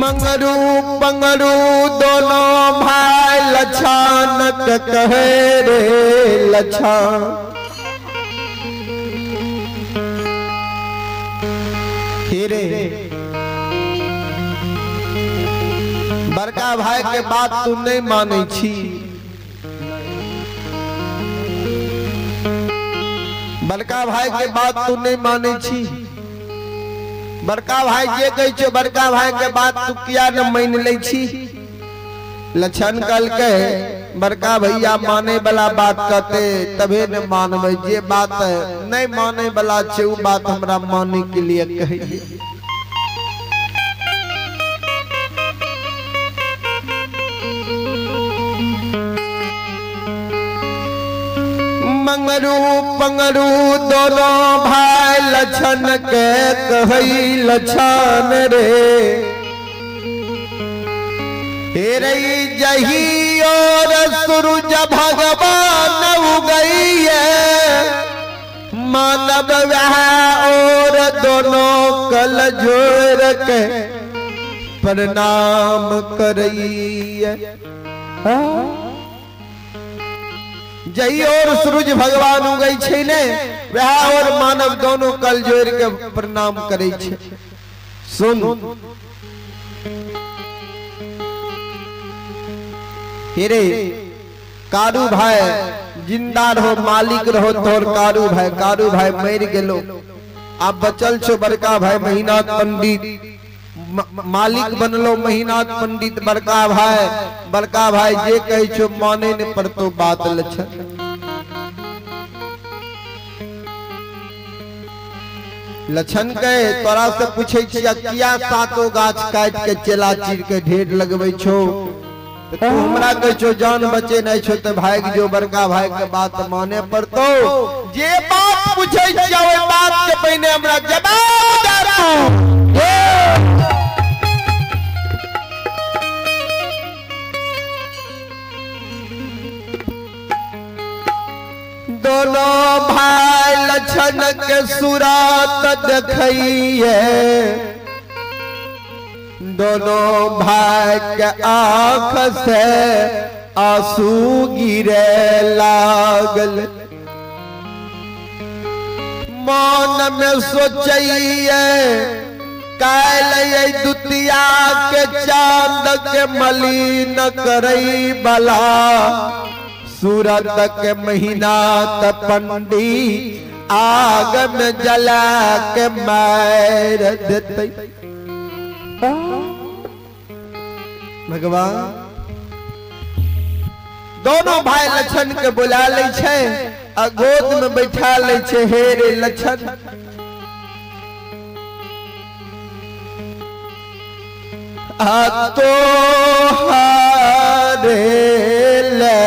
मंगरू पंगरू दोनों भाई लछान के कहे रे लछान। रे बड़का भाई के बात तू नहीं माने छी। बड़का भाई के बात तू नहीं माने छी। बड़का भाई जे कहे छो बड़का भाई के बात तू किया न मान ले छी। लछन कल के बड़का भैया माने वाला बात कहते तबे न मानबे। जे बात नहीं माने वाला छे उ बात हमरा माने के लिए कहिए। मंगरू पंगरू दोनों भाई लछन के कहई लछन रे। हेरे जही और सूरज भगवान उगई है मानव वह और दोनों कल जोड़ के प्रणाम करई है। जही और सूरज भगवान उगई छे ने वह और मानव दोनों कल जोड़ के प्रणाम करे छे। सुन हेरे कारू भाई जिंदा रहो मालिक रहो तोर कारू भाई मर गेलो। अब बचल छो बड़का भाई महीनाथ पंडित मालिक बनलो महीनाथ पंडित। बड़का भाई जे कहे छो माने ने पर तो बात लछन। लछन के तोरा से पूछे छिया किया सातो गाछ काट के चेला चीर के ढेर लगबै छो। तो तू हमरा कहे छो जान बचे नहीं छो तो भाग जो बड़का भाई के बात माने पर तो जे बात पूछे छिया ओई बात के पहले हमरा जवाब दे। दोनों भाई लछन के सुरात देखइए। दोनों भाई के आँख से आंसू गिरे लागल। मन में सोचिए काल दुतिया के चांद के मलिन करई बला सूरत के महीना त पंडित आग में जला के मार देते। भगवान दोनों भाई लछन के बुला ले छे आ गोद में बैठा ले छे। हे रे लछन आ तो हारे ले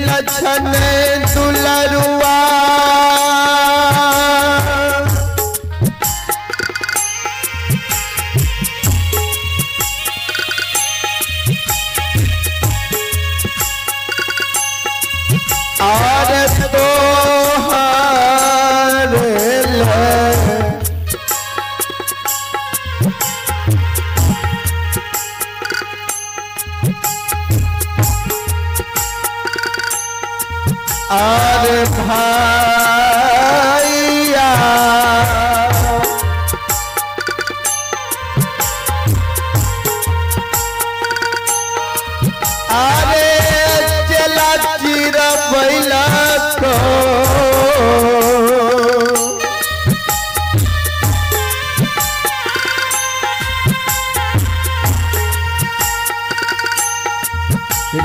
लछन दुलरुआ और तो अरे भाइया अरे चला चिर बैला को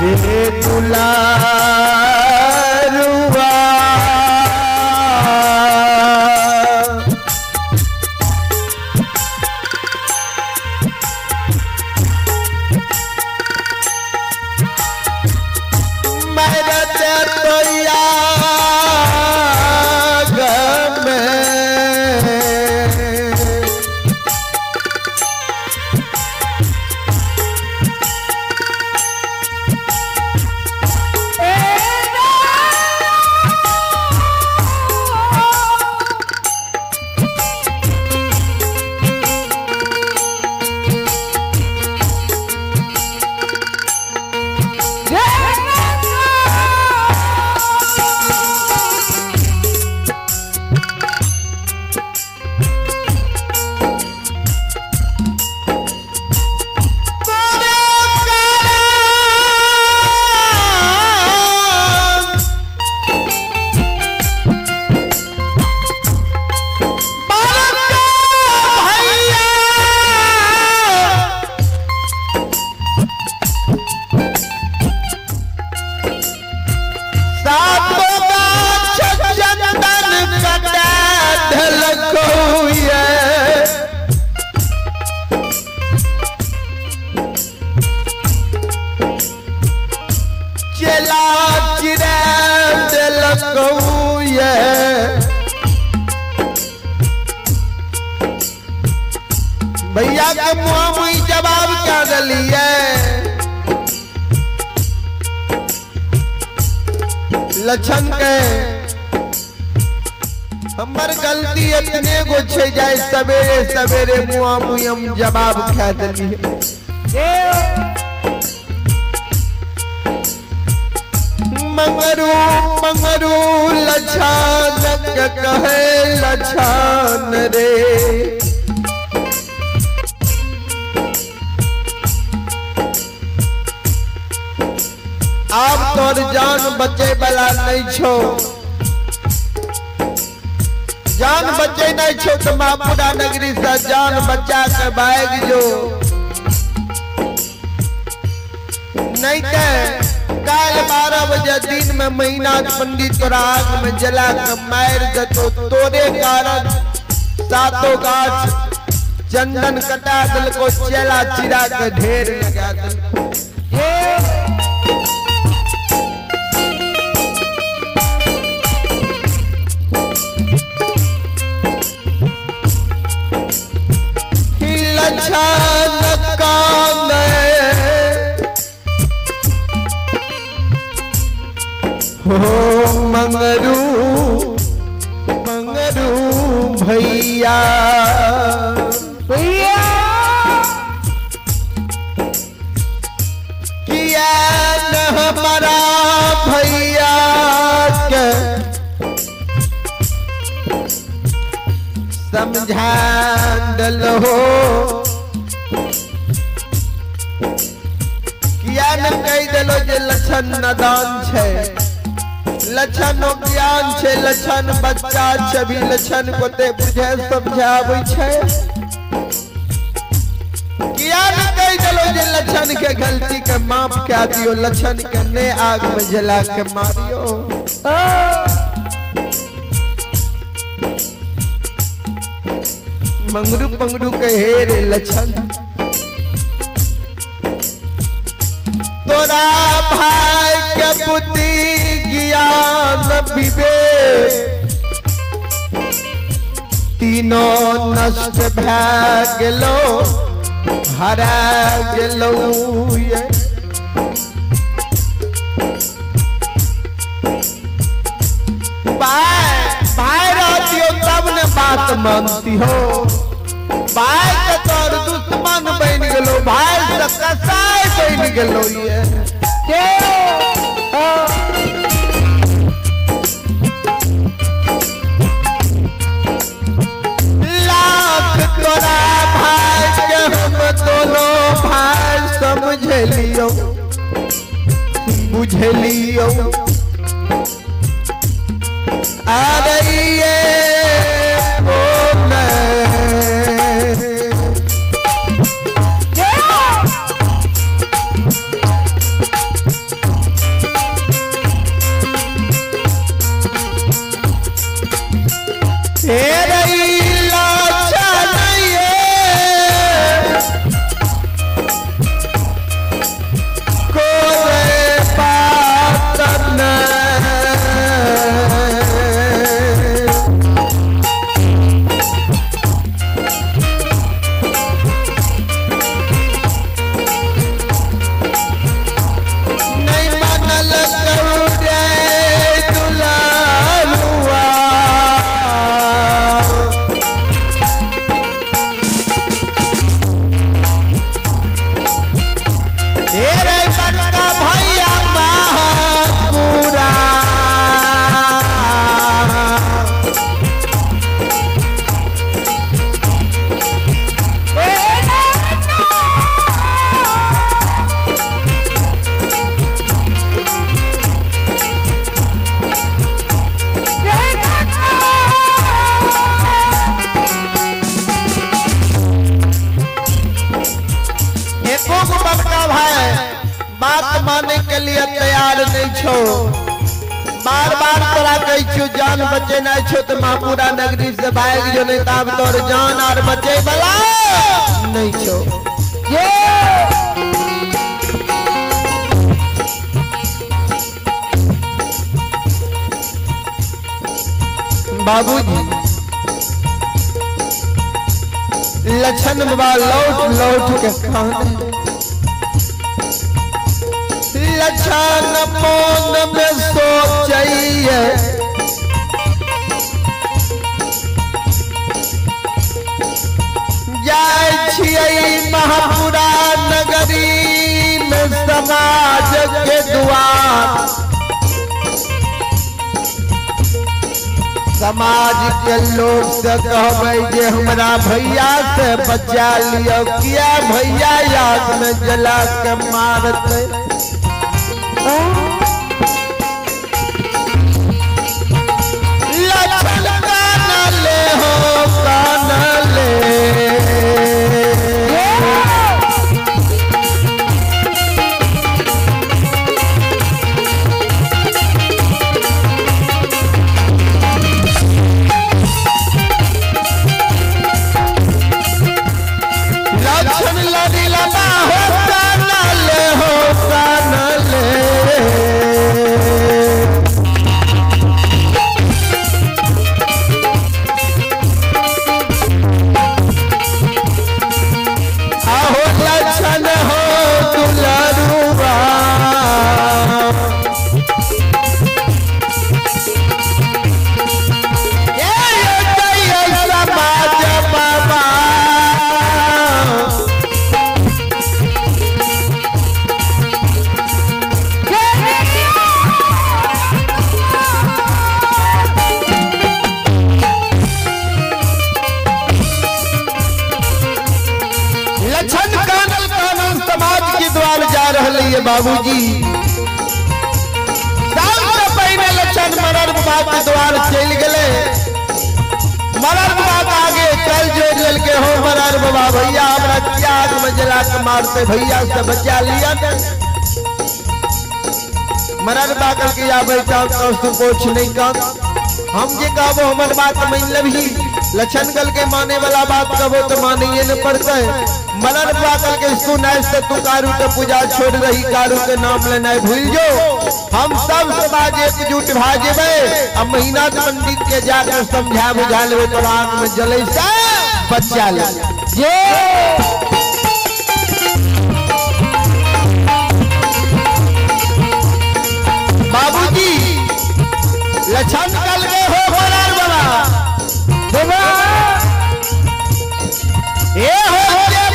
रे दुला ये भैया के मुआ मुई जवाब क्या दिलिए लक्षण के हमर गलती इतने गो छे जाए सवेरे सवेरे मुआ मुई हम जवाब क्या दिलिए मंगरू मंगरू लछान कहे लछान रे आप तोर जान बचे वाला नहीं छो जान बचे नहीं छो तो मापुरा नगरी से जान बचा के भाग जो नहीं ते काल 12 बजे दिन में महीना पंडित तोरा आग में जला के मार दतो तोरे कारण सातों गाछ चंदन कटा दिल को चेला चिरा के ढेर लगा दिल हो मंगरू मंगरू भैया भैया किया न हमारा भैया के समझा दलो किया न कह दिलो जे लक्षण नदान छे लक्षण ज्ञान छे लक्षण बच्चा छवि लक्षण को ते बुझे समझाबै छे किया न कह दिलो जे लक्षण के गलती के माफ क्या दियो लक्षण के ने आग में जला के मारियो मंगरू पंगरू के हेरे लक्षण तोरा भाई के बुद्धि ज्ञान विवेक तीनों नष्ट भए गेलो हरा गेलो ये भाई रहती हो तब ने बात मानती हो भाई के तोर दुश्मन बन गेलो भाई से कसाई बन गेलो ये लाख तोरा भाई के हम दोनों भाई समझ लियो बुझ लियो आ रही है बात माने के लिए तैयार नहीं छो बार बार तोरा कही छो जान बचे नहीं छो तो मापुरा नगरी से भाग जो नहीं तब तोर जान और बचे वाला नहीं छो बाबूजी लछन बाबा लौट लौट के खाने लछन मन में सोचिए जाय छियै महापुरा नगरी में समाज के द्वार समाज के लोग से कहबै जे हमरा भैया से बचा लियो किया भैया याद में जला के मारते लछन कान ले हो कान ले बाबूजी साल से पहले लछन मरर बाबा के द्वार चल गए मरर बाबा आगे कल जोड़ लेल के हो मरर बाबा भैया हमरा क्या आग में जला के मारते भैया से बचा लिया मरर बाबा के या बैठा तो कुछ नहीं कर हम जे कहबो हमर बात मान लेबही लछन कल के माने वाला बात कहबो तो मानिए न पड़ता है मरर बाबा के सुनाए से तू कारू के पूजा छोड़ रही कारू के नाम लेना भूल जो हम सब समाज एकजुट भा जेबे अब महीना पंडित के जाकर समझा बुझा लेबे तो आंख में जले से बच्चा ले जे बाबूजी लछन कल के हो मरर बाबा ये हो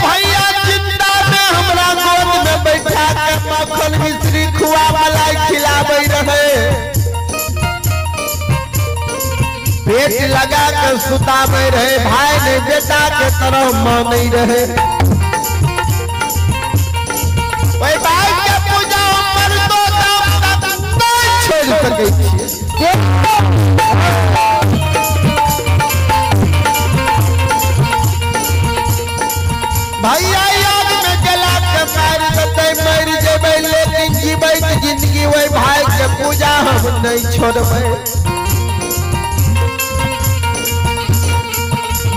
भैया जिंदा में हमरा गोद में बैठा के मक्खन मिश्री खुआ मलाई खिलावे रहे पेट लगा के सुतावे रहे भाई ने बेटा के तरह माने रहे भाई भाई के पूजा पर तो तक नहीं छोड़ सके छिए भैया याद में जला के मार देते मर जेबे लेकिन जीवे जिंदगी वही भाई के पूजा हम नहीं छोड़बे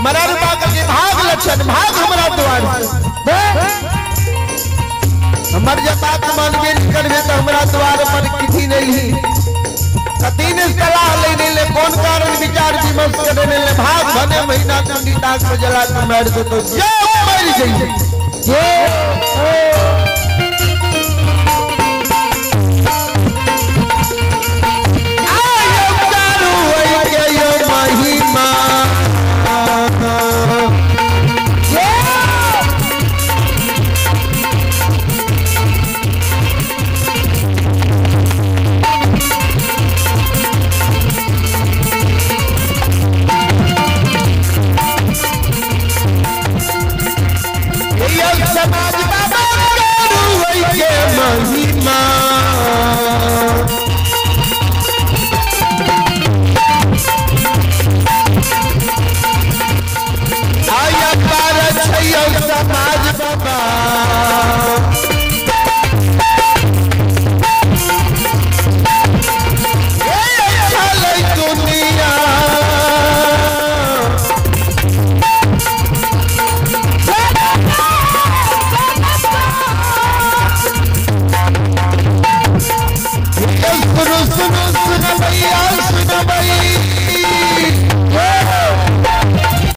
मरर बाबा के भाग लछन भाग हमरा द्वार हमर जब बात मानबे करबे तो हमरा द्वार पर किसी नहीं कतीन सलाह लेने ले कौन कारण विचार विमर्श करने ले भाग बने महीना पंडित आग में जला के मार दो तो मर जाइए